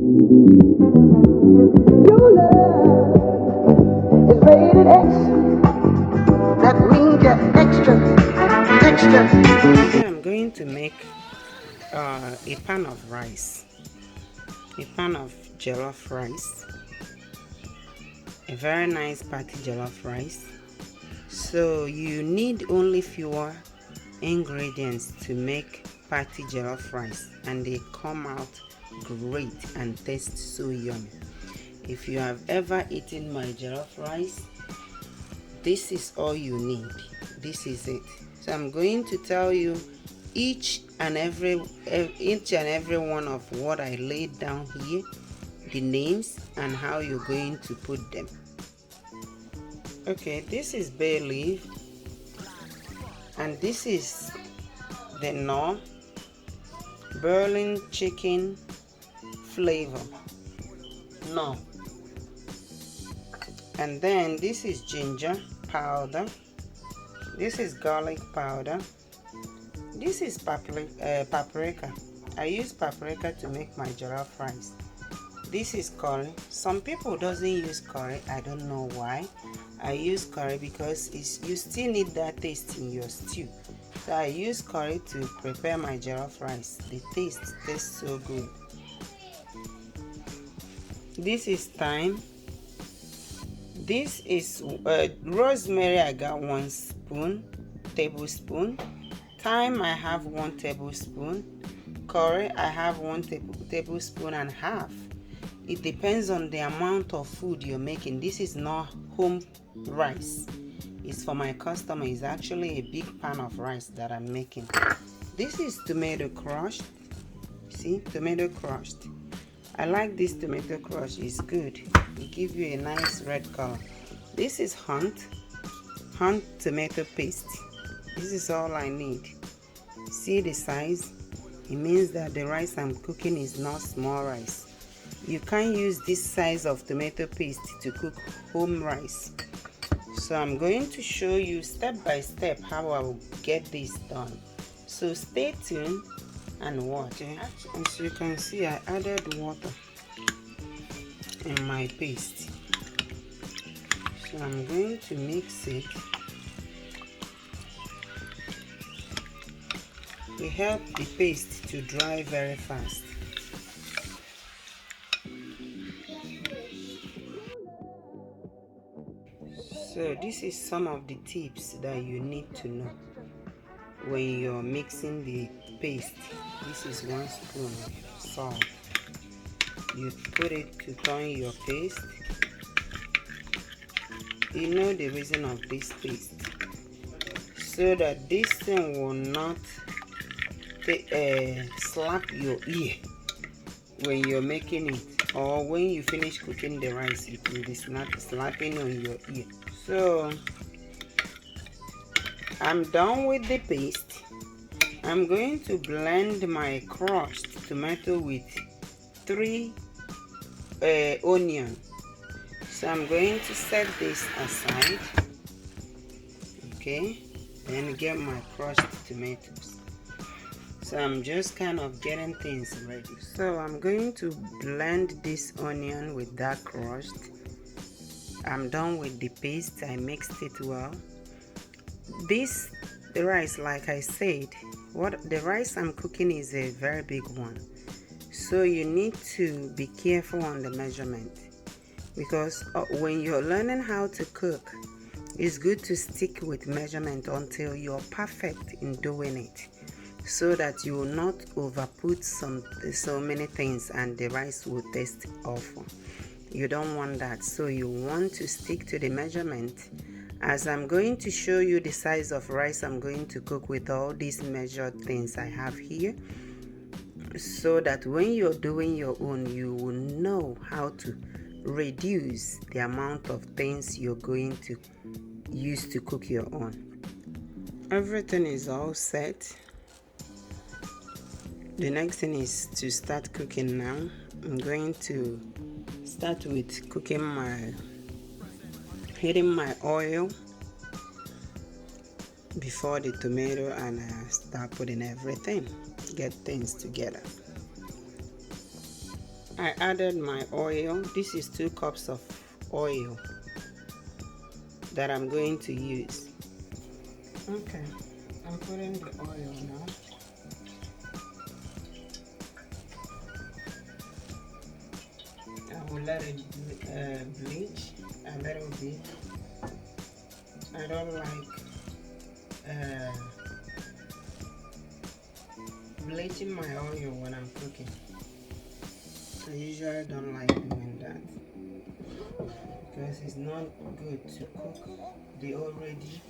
Your love is rated X. That means you're extra, extra. Here I'm going to make a pan of rice, a pan of jollof rice, a very nice party jollof rice. So you need only fewer ingredients to make party jollof rice, and they come out great and taste so yummy. If you have ever eaten my jollof rice, this is all you need. This is it. So I'm going to tell you each and every one of what I laid down here, the names and how you're going to put them. Okay, this is bay leaf, and this is the Knorr Berlin chicken flavor. No. And then this is ginger powder. This is garlic powder. This is paprika. I use paprika to make my jollof rice. This is curry. Some people doesn't use curry. I don't know why. I use curry because you still need that taste in your stew. So I use curry to prepare my jollof rice. The taste tastes so good. This is thyme. This is rosemary. I got 1 tablespoon. Thyme I have 1 tablespoon. Curry I have 1 tablespoon and a half. It depends on the amount of food you're making. This is not home rice. It's for my customer. It's actually a big pan of rice that I'm making. This is tomato crushed. See, tomato crushed. I like this tomato crush. It's good. It gives you a nice red color. This is hunt tomato paste. This is all I need. See the size? It means that the rice I'm cooking is not small rice. You can't use this size of tomato paste to cook home rice. So I'm going to show you step by step how I will get this done. So stay tuned and watch. As you can see, I added water in my paste. So I'm going to mix it. To help the paste to dry very fast. So this is some of the tips that you need to know when you're mixing the paste. This is 1 spoon of salt. You put it to turn your paste. You know the reason of this paste, so that this thing will not slap your ear when you're making it, or when you finish cooking the rice, it will be slapping on your ear. So I'm done with the paste. I'm going to blend my crushed tomato with 3 onions. So I'm going to set this aside. Okay, then get my crushed tomatoes. So I'm just kind of getting things ready. So I'm going to blend this onion with that crushed. I'm done with the paste. I mixed it well. The rice, like I said, the rice I'm cooking is a very big one. So you need to be careful on the measurement, because when you're learning how to cook, it's good to stick with measurement until you're perfect in doing it, so that you will not overput so many things and the rice will taste awful. You don't want that. So you want to stick to the measurement. As I'm going to show you the size of rice I'm going to cook with all these measured things I have here, so that when you're doing your own, you will know how to reduce the amount of things you're going to use to cook your own. Everything is all set. The next thing is to start cooking now. I'm going to start with heating my oil before the tomato, and start putting everything, get things together. I added my oil. This is 2 cups of oil that I'm going to use. Okay, I'm putting the oil now. I will let it bleach a little bit. I don't like bleaching my oil when I'm cooking. I usually don't like doing that because it's not good to cook the already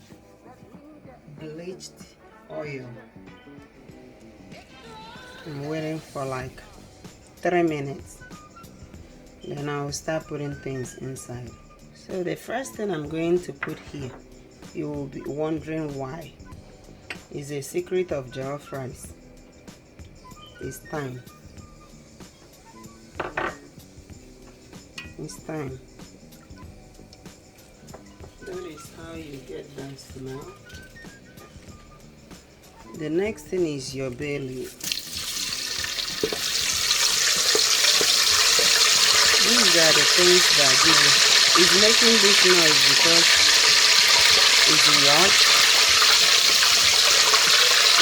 bleached oil. I'm waiting for like 3 minutes, then I'll start putting things inside. So the first thing I'm going to put here, you will be wondering why, is a secret of jollof rice. It's thyme. It's thyme. That is how you get that smell. The next thing is your bay leaf. These are the things that give it. It's making this noise because it's hot.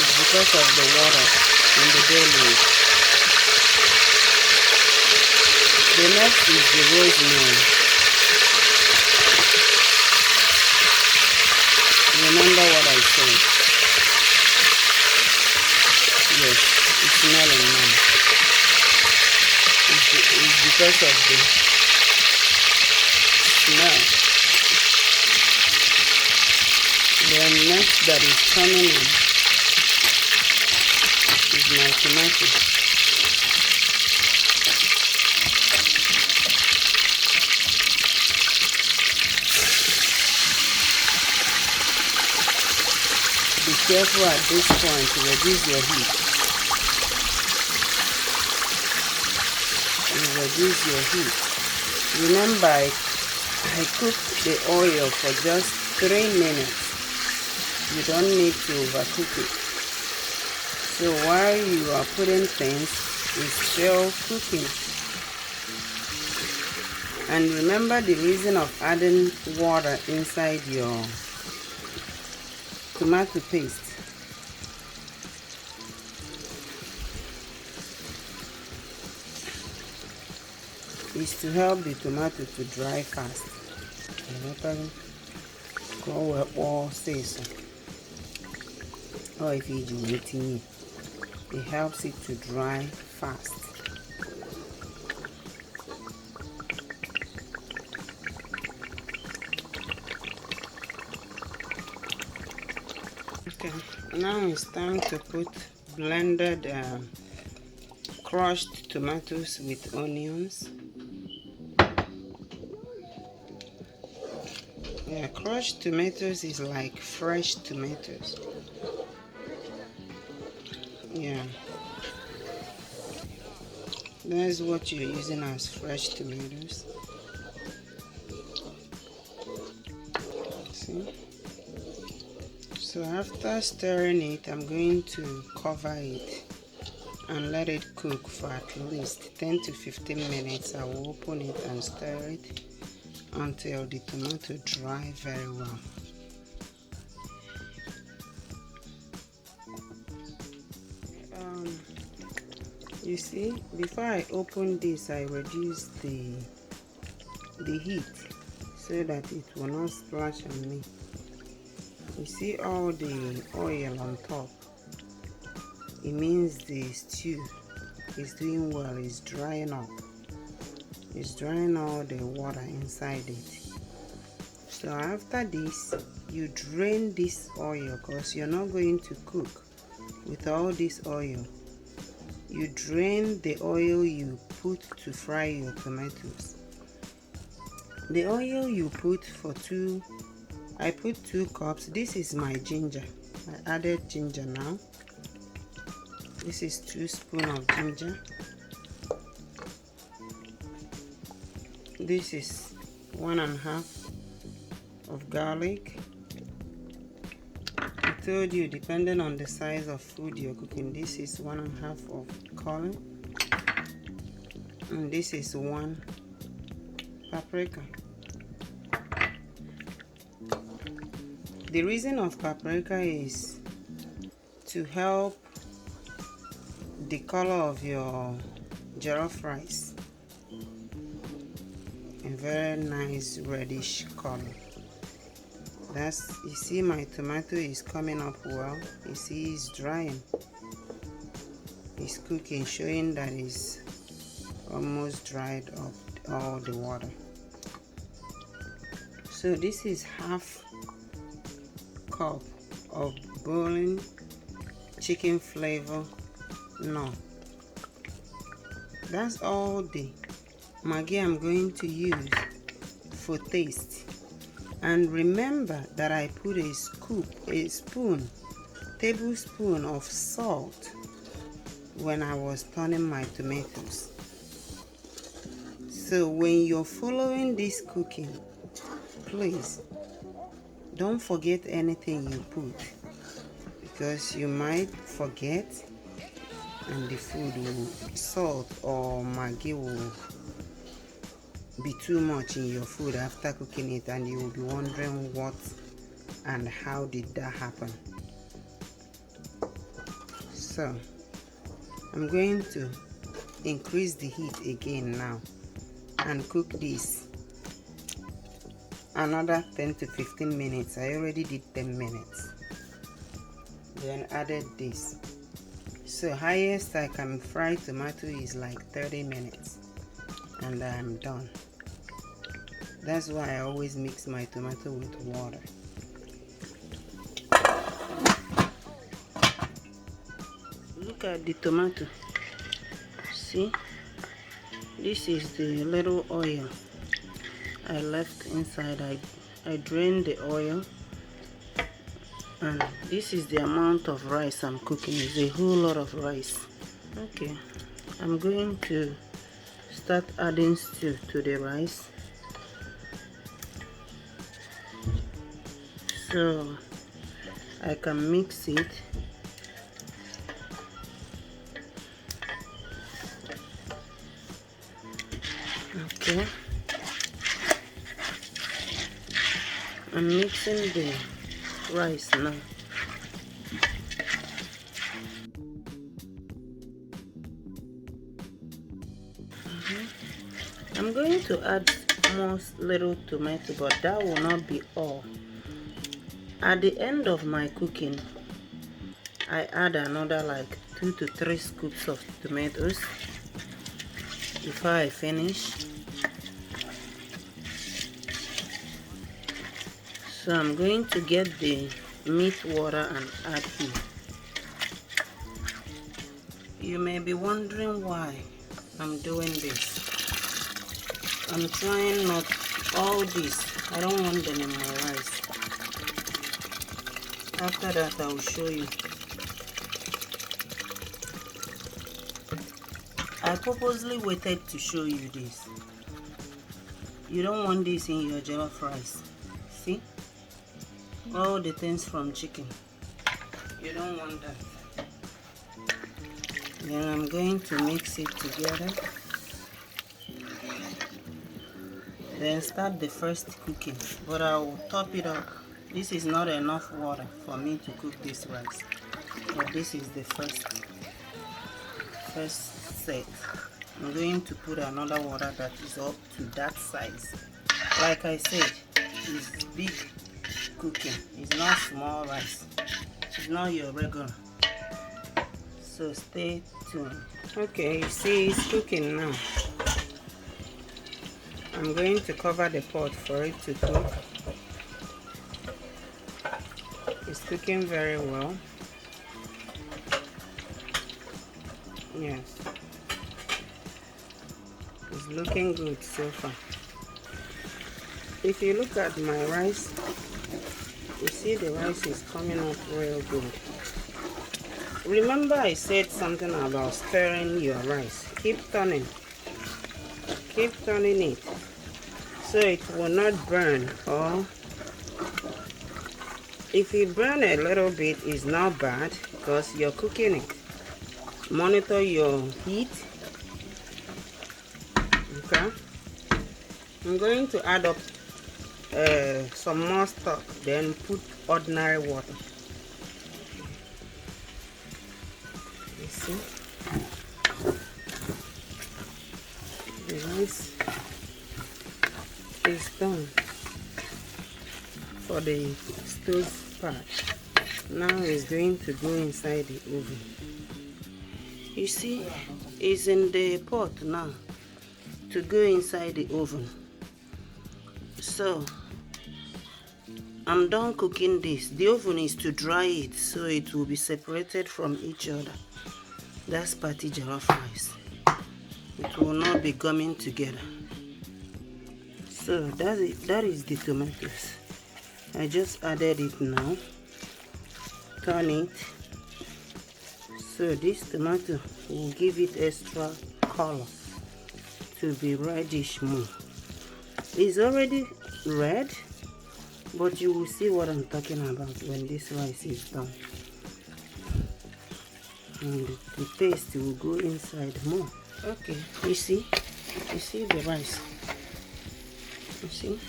It's because of the water in the bay leaf. The next is the rosemary. Remember what I said. Yes, it's smelling now. It's because of the smell. The next that is coming in is my tomato. Be careful at this point to reduce your heat. Reduce your heat. Remember, I cooked the oil for just 3 minutes. You don't need to overcook it. So while you are putting things, it's still cooking. And remember the reason of adding water inside your tomato paste. Is to help the tomato to dry fast. Or if you do it, it helps it to dry fast. Okay, now it's time to put blended crushed tomatoes with onions. Yeah, crushed tomatoes is like fresh tomatoes. Yeah, that's what you're using as fresh tomatoes. See? So after stirring it, I'm going to cover it and let it cook for at least 10 to 15 minutes. I will open it and stir it until the tomato dry very well. You see, before I open this, I reduce the heat so that it will not splash on me. You see all the oil on top. It means the stew is doing well, it's drying up. It's drying all the water inside it. So after this, you drain this oil because you're not going to cook with all this oil. You drain the oil you put to fry your tomatoes. The oil you put for I put 2 cups. This is my ginger. I added ginger now. This is 2 spoons of ginger. This is 1.5 of garlic. I told you, depending on the size of food you're cooking, this is 1.5 of Kaale. and this is 1 paprika. The reason of paprika is to help the color of your jollof rice, a very nice reddish color. You see my tomato is coming up well. You see it's drying, it's cooking, showing that it's almost dried up all the water. So this is half cup of boiling chicken flavor Knorr. That's all the Maggi I'm going to use for taste. And remember that I put a tablespoon of salt when I was turning my tomatoes. So when you're following this cooking, please don't forget anything you put, because you might forget and the food will, salt or Maggi will be too much in your food after cooking it, and you will be wondering what and how did that happen. So I'm going to increase the heat again now and cook this another 10 to 15 minutes. I already did 10 minutes, then added this. So highest I can fry tomato is like 30 minutes and I'm done. That's why I always mix my tomato with water. Look at the tomato. See, this is the little oil I left inside. I drained the oil, and this is the amount of rice I'm cooking. It's a whole lot of rice. Okay, I'm going to start adding stew to the rice. So I can mix it. Okay, I'm mixing the rice now. I'm going to add more little tomato, but that will not be all. At the end of my cooking, I add another like 2 to 3 scoops of tomatoes before I finish. So I'm going to get the meat water and add it. You may be wondering why I'm doing this. I'm trying not all this. I don't want them in my rice. After that, I will show you. I purposely waited to show you this. You don't want this in your jollof rice. See? All the things from chicken. You don't want that. Then I'm going to mix it together. Then start the first cooking. But I will top it up. This is not enough water for me to cook this rice. But this is the first set. I'm going to put another water that is up to that size. Like I said, it's big cooking. It's not small rice. It's not your regular. So stay tuned. Okay, you see it's cooking now. I'm going to cover the pot for it to cook. It's cooking very well. Yes. It's looking good so far. If you look at my rice, you see the rice is coming up real good. Remember I said something about stirring your rice. Keep turning. Keep turning it so it will not burn, or if it burn a little bit, it's not bad because you're cooking it. Monitor your heat now. I'm going to add up some more stock, then put ordinary water. You see, the rice is done for the stove part. Now it's going to go inside the oven. You see, it's in the pot now to go inside the oven. So I'm done cooking this. The oven is to dry it so it will be separated from each other. That's party jollof rice. It will not be gumming together. So that is the tomatoes. I just added it now. Turn it. So this tomato will give it extra color to be reddish more. It's already red, but you will see what I'm talking about when this rice is done. And the taste will go inside more. Okay, you see the rice. You see?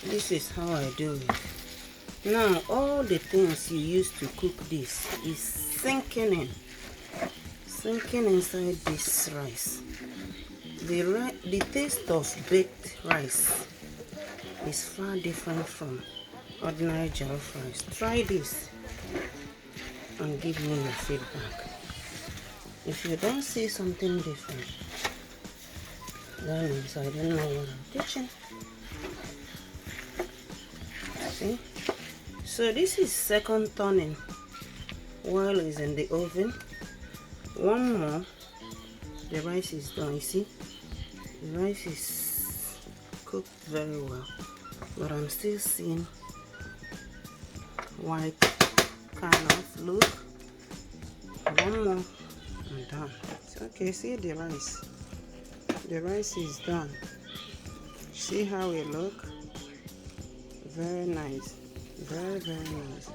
This is how I do it. Now all the things you use to cook this is sinking inside this rice. The taste of baked rice is far different from ordinary jollof rice. Try this and give me your feedback. If you don't see something different, that means I don't know what I'm teaching. See? So this is second turning while it's in the oven. One more, the rice is done. You see, the rice is cooked very well, but I'm still seeing white kind of look. One more, I'm done. So, okay, see the rice. The rice is done. See how it look? Very nice. Very, very nice.